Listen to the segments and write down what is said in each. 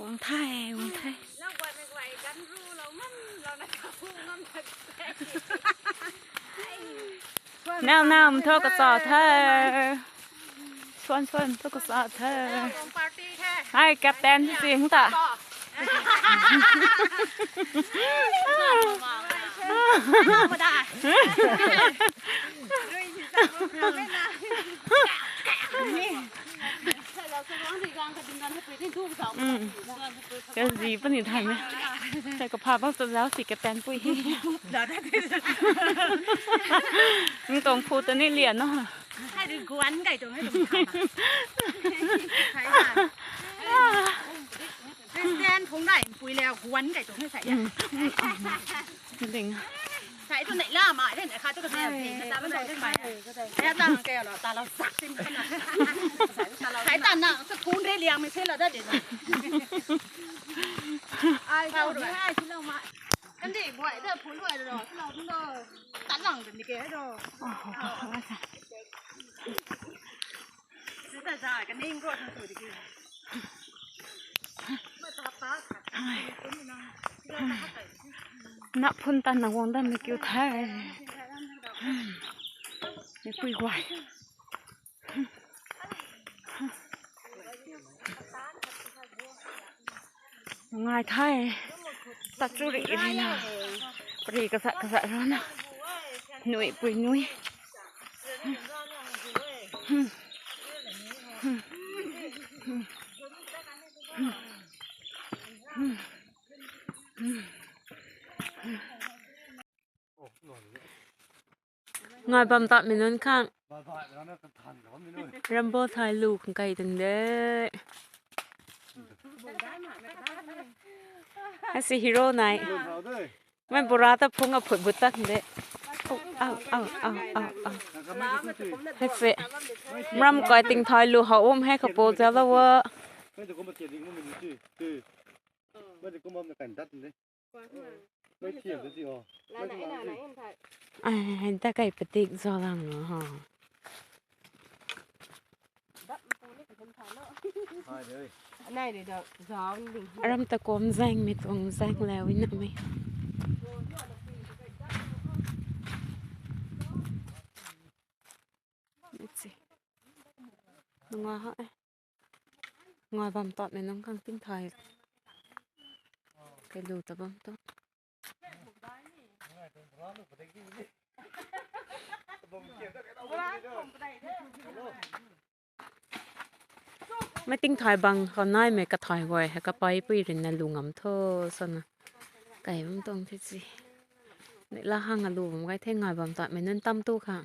วังไทยวังไทยเราไปไม่ไหวกันรู้เรามันเรานะกับผู้น้ำตาน้ำเท่ากับสอเธอชวนเท่ากับสอเธอให้แกปเต้นที่เสียงตาไม่ได้จะสีปนิทันไหมแต่ก็พาบ้างจนแล้วสีแกปเต้นปุ้ยมึงตรงพูดตัวนี้เรียนเนาะให้ดูกวนไก่ตัวให้ดูใช่แทนคงได้ปุยแล้วกวนไก่ตัวให้ใส่จริงใส่ตัวไหนล่ามาได้ไหนคะตัวกระเทียมตาไม่ใส่ได้ไหมแค่ตาแกเหรอตาเราสักสิ้นขนาดใส่ตาหนังสกุลได้เลี้ยงไม่ใช่เราได้เดี๋ยวไอ้เราด้วยไอ้ที่เรามากันดิบ่อยเด้อพูดด้วยเด้อที่เราที่เราตัดหลังเป็นดิเกให้เด้อแต่จ่ายกันนิ่งก็ทำตัวดิเกนับพุ่นตันนักวงดันไม่เกี่ยวไทยไม่ปุยไหวง่ายไทยตัดจุริเลยนะปรีกระสะร้อนนะหนุ่ยปุยหนุ่ยงอยบำตัดมีนั่นข้างรัมโบ้ถ่ายลูกของไก่ตังเด้ไอซีฮีโร่ไหนไม่โบราณแต่พงกับผลบุตรตักเด้เอาให้เฟะรัมก่อยติงถ่ายลูกเขาอุ้มให้เขาโปเจ้าแล้วว่าไม่จะก็มาเจียดิ้งมันมีชื่อไม่จะก็มาแต่งตัดเลยไม่เทียบเลยสิอ๋อเห็นแต่ไก่ปฏิกจอลังเนาะฮะnày để đợi gió đỉnh râm ta cốm danh mấy tuồng danh leo với nợ mấy ngoài họ ngoài bầm tọt này nó căng tinh thời cái lù ta bầm tốtไม่ติ้งถอยบังเขาน้อยไม่กระถอยไว้ให้กระไปปุ้ยเรนน่ะลุงอำเธอสนะไก่มันตรงที่สินี่ละห้างอ่ะลุงไว้เท่งหน่อยบำตัดไม่นั่นตั้มตู้ค่ะ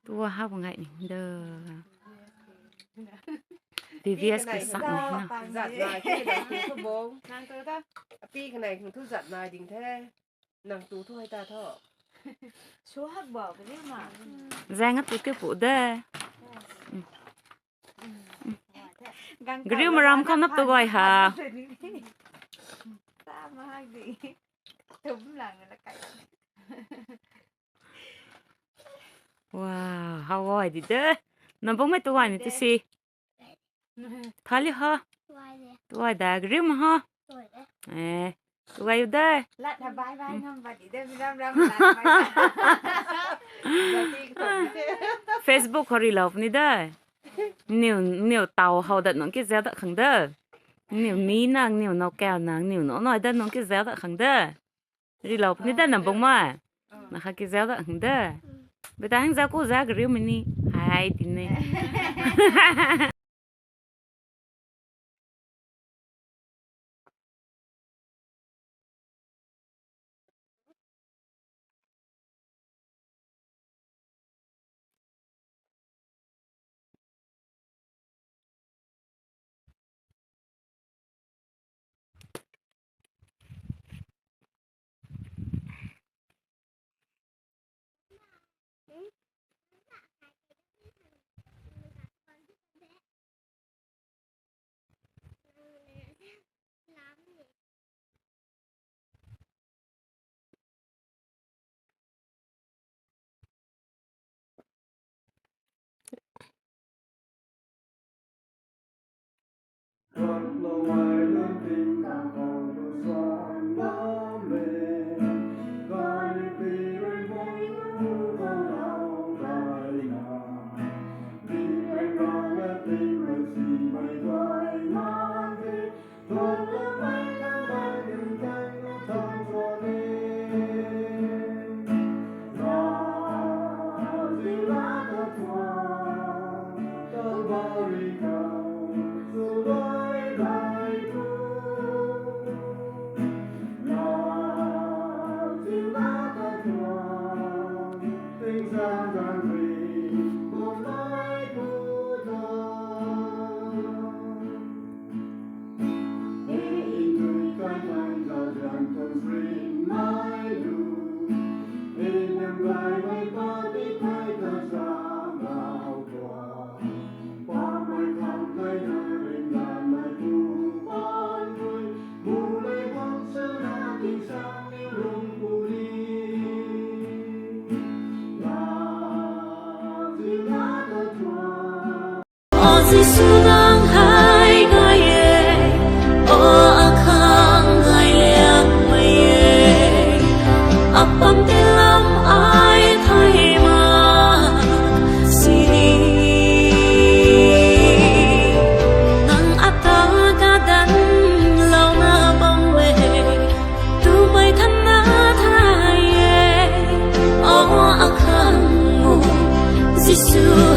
ตัวห้าวไงเด้อVVS cái sẵn này nè giặt này cái này có bố nàng tới ta pi cái này thu giặt này đình thế nàng tú thôi ta thọ số hấp bỏ cái đấy mà ra ngắt cái phụ đê grill mà ram không nắp tôi gọi hả ta mà hai gì đúng là người ta cày wow how gọi đi đê nó bông mấy tôi gọi này tôi xí tháo đi ha tôi gọi đã grill mà ha tôi gọi đây lại thà vai vai năm và chỉ đem ram ram Facebook họ đi lọc ní đây nhiều tàu hậu đợt nó cái giá đợt khẳng đơ nhiều mí nàng nhiều nấu kẹo nàng nhiều nó nói đợt nó cái giá đợt khẳng đơ đi lọc ní đây nằm bông mà nó khai cái giá đợt khẳng đơ bây giờ anh giá cô giá cái riêu mình đi hai tin này Jesus